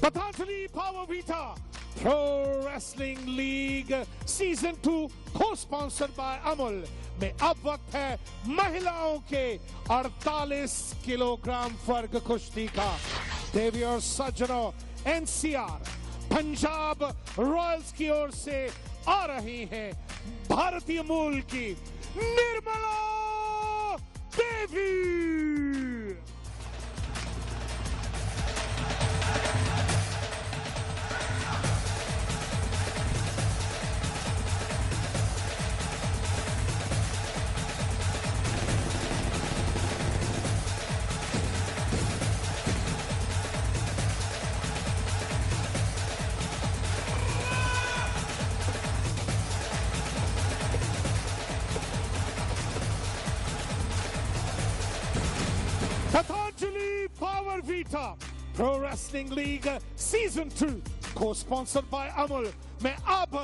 Patanjali Power Vita Pro Wrestling League Season 2 co-sponsored by Amul में अब वक्त है महिलाओं के 48 किलोग्राम वर्ग कुश्ती का। देवी और सज्जनों, एनसीआर पंजाब रॉयल्स की ओर से आ रही हैं भारतीय मूल की Nirmala Devi. Patanjali Power Vita Pro Wrestling League Season 2 co-sponsored by Amul में अब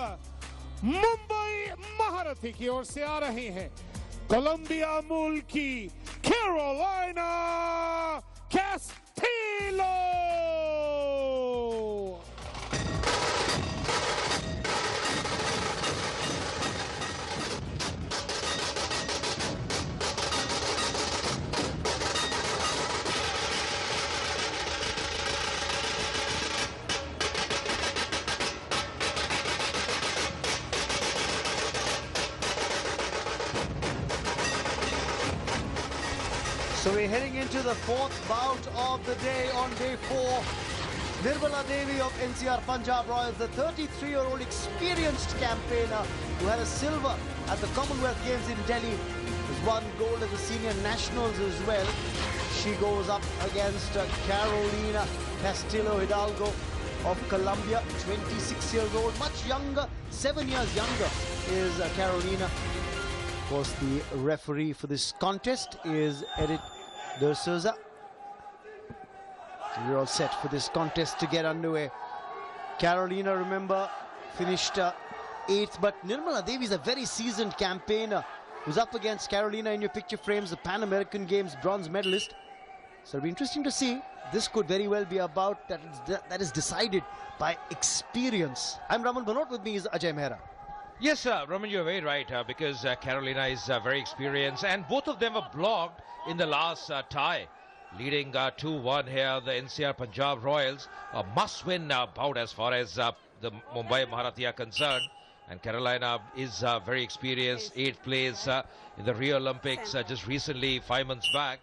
मुंबई महारथी की ओर से आ रही हैं कोलंबिया मूल की Carolina Castillo. So we're heading into the fourth bout of the day on day 4. Nirmala Devi of NCR Punjab Royals, the 33-year-old experienced campaigner who had a silver at the Commonwealth Games in Delhi, has won gold at the senior nationals as well. She goes up against Carolina Castillo Hidalgo of Colombia, 26 years old, much younger, 7 years younger is Carolina. Of course, the referee for this contest is Edith De Souza. So we're all set for this contest to get underway. Carolina, remember, finished 8th, but Nirmala Devi is a very seasoned campaigner who's up against Carolina in your picture frames, the Pan American Games bronze medalist. So it'll be interesting to see. This could very well be a bout that is decided by experience. I'm Raman Bhanot, with me is Ajay Mehra. Yes, Raman, you're very right, because Carolina is very experienced, and both of them were blocked in the last tie, leading 2-1 here, the NCR Punjab Royals. A must-win bout as far as the Mumbai Maharathi are concerned, and Carolina is very experienced, 8th place in the Rio Olympics just recently, 5 months back.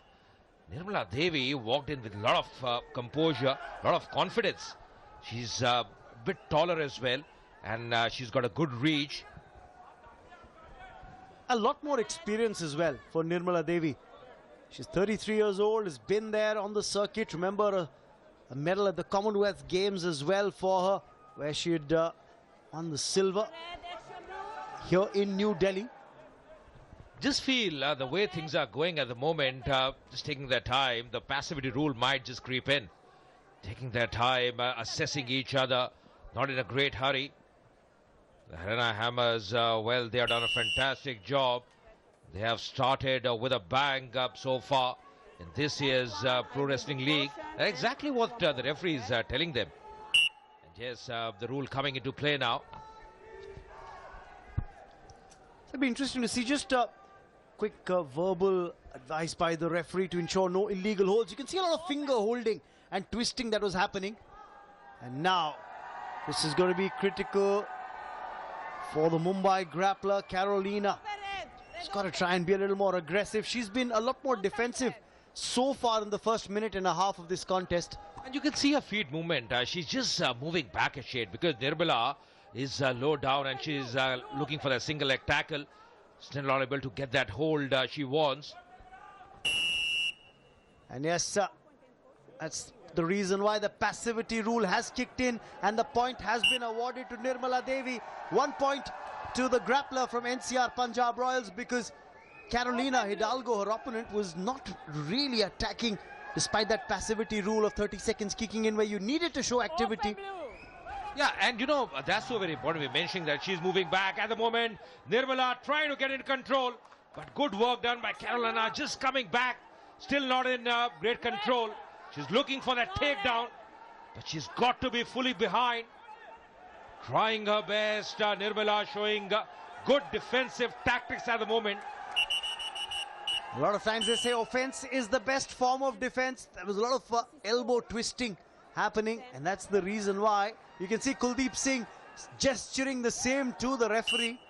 Nirmala Devi walked in with a lot of composure, a lot of confidence. She's a bit taller as well, and she's got a good reach. A lot more experience as well for Nirmala Devi. She's 33 years old, has been there on the circuit. Remember a medal at the Commonwealth Games as well for her, where she had won the silver here in New Delhi. Just feel the way things are going at the moment, just taking their time, the passivity rule might just creep in. Taking their time, assessing each other, not in a great hurry. The Haryana Hammers, well, they have done a fantastic job. They have started with a bang up so far in this year's Pro Wrestling League. That's exactly what the referee is telling them. And yes, the rule coming into play now. It'll be interesting to see just a quick verbal advice by the referee to ensure no illegal holds. You can see a lot of finger holding and twisting that was happening. And now, this is going to be critical for the Mumbai grappler, Carolina. She's got to try and be a little more aggressive. She's been a lot more defensive so far in the first minute and a half of this contest. And you can see her feet movement. She's just moving back a shade because Nirmala is low down and she's looking for a single leg tackle. Still not able to get that hold she wants. And yes, that's the reason why the passivity rule has kicked in and the point has been awarded to Nirmala Devi. 1 point to the grappler from NCR Punjab Royals, because Carolina Hidalgo, her opponent, was not really attacking despite that passivity rule of 30 seconds kicking in where you needed to show activity. Yeah, and you know, that's so very important. We're mentioning that she's moving back at the moment. Nirmala trying to get in control, but good work done by Carolina, just coming back, still not in great control. She's looking for that takedown, but she's got to be fully behind. Trying her best. Nirmala showing good defensive tactics at the moment. A lot of times they say offense is the best form of defense. There was a lot of elbow twisting happening, and that's the reason why. You can see Kuldeep Singh gesturing the same to the referee.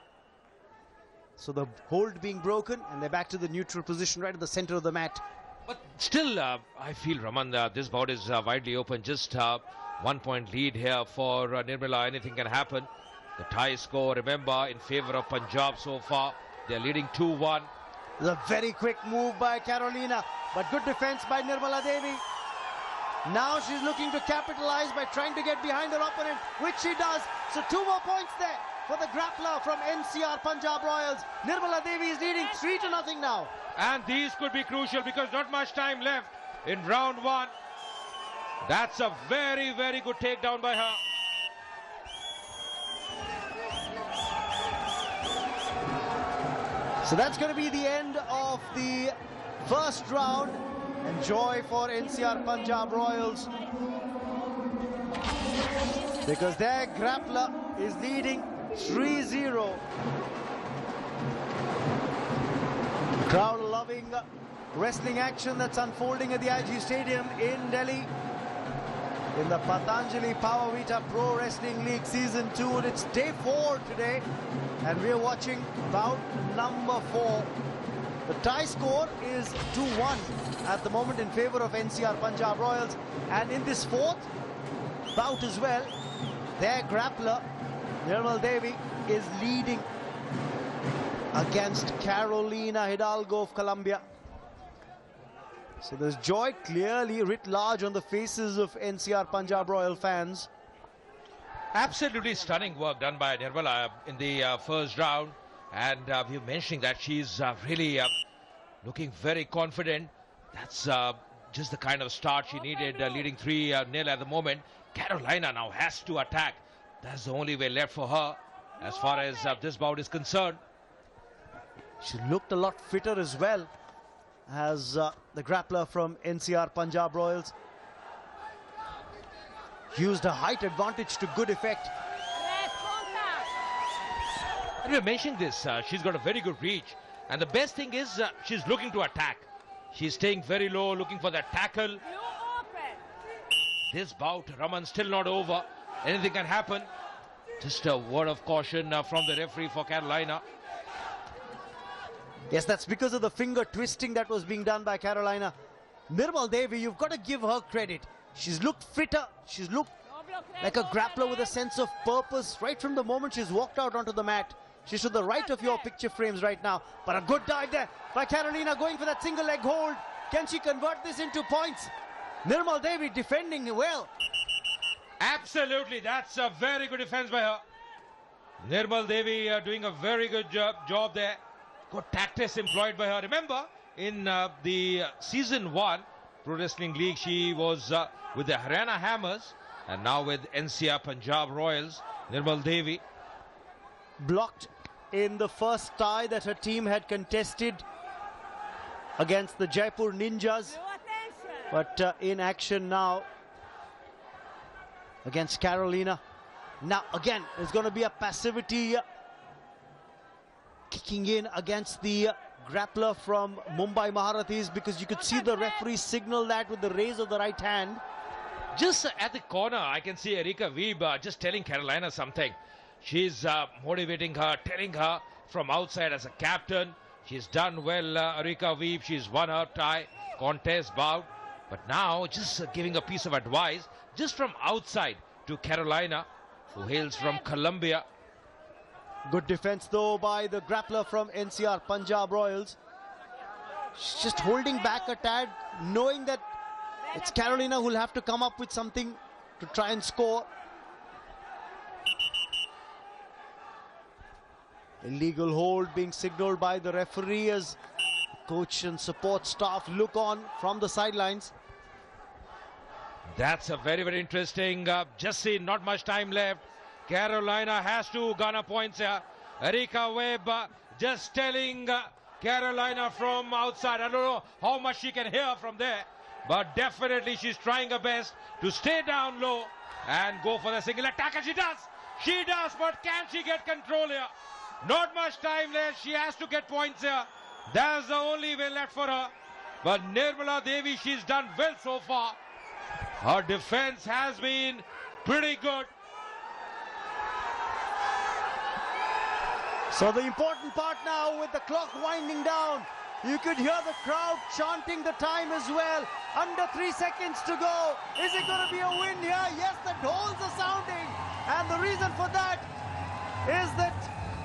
So the hold being broken, and they're back to the neutral position right at the center of the mat. But still, I feel, Raman, this bout is widely open. Just 1 point lead here for Nirmala. Anything can happen. The tie score, remember, in favor of Punjab so far. They're leading 2-1. A very quick move by Carolina, but good defense by Nirmala Devi. Now she's looking to capitalize by trying to get behind her opponent, which she does. So 2 more points there for the grappler from NCR Punjab Royals. Nirmala Devi is leading 3-0 now. And these could be crucial because not much time left in round 1. That's a very, very good takedown by her. So that's going to be the end of the first round. And joy for NCR Punjab Royals, because their grappler is leading 3-0. Crowd loving wrestling action that's unfolding at the IG Stadium in Delhi in the Patanjali Power Vita Pro Wrestling League Season 2. It's day 4 today, and we're watching bout number 4. The tie score is 2-1 at the moment in favor of NCR Punjab Royals. And in this fourth bout as well, their grappler, Nirmal Devi, is leading against Carolina Hidalgo of Colombia. So there's joy clearly writ large on the faces of NCR Punjab Royal fans. Absolutely stunning work done by Nirmala in the first round. And we're mentioning that she's really looking very confident. That's just the kind of start she needed, leading 3-0 at the moment. Carolina now has to attack. That's the only way left for her as far as this bout is concerned. She looked a lot fitter as well as the grappler from NCR Punjab Royals. Used her height advantage to good effect. And we're mentioning this, she's got a very good reach. And the best thing is she's looking to attack. She's staying very low, looking for that tackle. This bout, Raman, still not over. Anything can happen. Just a word of caution from the referee for Carolina. Yes, that's because of the finger twisting that was being done by Carolina. Nirmal Devi, you've got to give her credit. She's looked fitter. She's looked like a grappler with a sense of purpose right from the moment she's walked out onto the mat. She's to the right of your picture frames right now. But a good dive there by Carolina, going for that single leg hold. Can she convert this into points? Nirmal Devi defending well. Absolutely, that's a very good defense by her. Nirmal Devi doing a very good job there. Good tactics employed by her. Remember, in the Season 1 Pro Wrestling League, she was with the Haryana Hammers, and now with NCR Punjab Royals. Nirmal Devi blocked in the first tie that her team had contested against the Jaipur Ninjas, but in action now against Carolina. Now again, there's going to be a passivity kicking in against the grappler from Mumbai Maharathis, because you could see the referee signal that with the raise of the right hand. Just at the corner, I can see Erika Weeb just telling Carolina something. She's motivating her, telling her from outside as a captain. She's done well, Erika Weeb. She's won her tie contest bout. But now just giving a piece of advice just from outside to Carolina, who hails from Colombia. Good defense though by the grappler from NCR Punjab Royals. She's just holding back a tad, knowing that it's Carolina who'll have to come up with something to try and score. Illegal hold being signaled by the referee as coach and support staff look on from the sidelines. That's a very, very interesting. Just see, not much time left. Carolina has to garner points here. Erika Weeb just telling Carolina from outside. I don't know how much she can hear from there. but definitely she's trying her best to stay down low and go for the single attack, and she does, but can she get control here? Not much time left. She has to get points here. That's the only way left for her. But Nirmala Devi, she's done well so far. Her defense has been pretty good. So the important part now, with the clock winding down, you could hear the crowd chanting the time as well. Under 3 seconds to go. Is it going to be a win here? Yes, the dhols are sounding. And the reason for that is that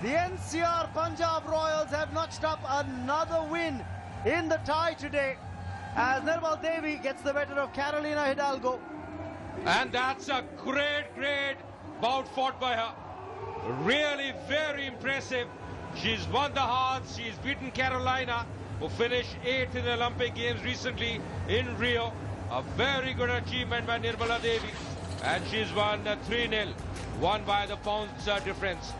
the NCR Punjab Royals have notched up another win in the tie today, as Nirmal Devi gets the better of Carolina Hidalgo. And that's a great bout fought by her. Really very impressive. She's won the hearts. She's beaten Carolina, who finished 8th in the Olympic Games recently in Rio. A very good achievement by Nirmala Devi. And she's won 3-0, won by the points difference.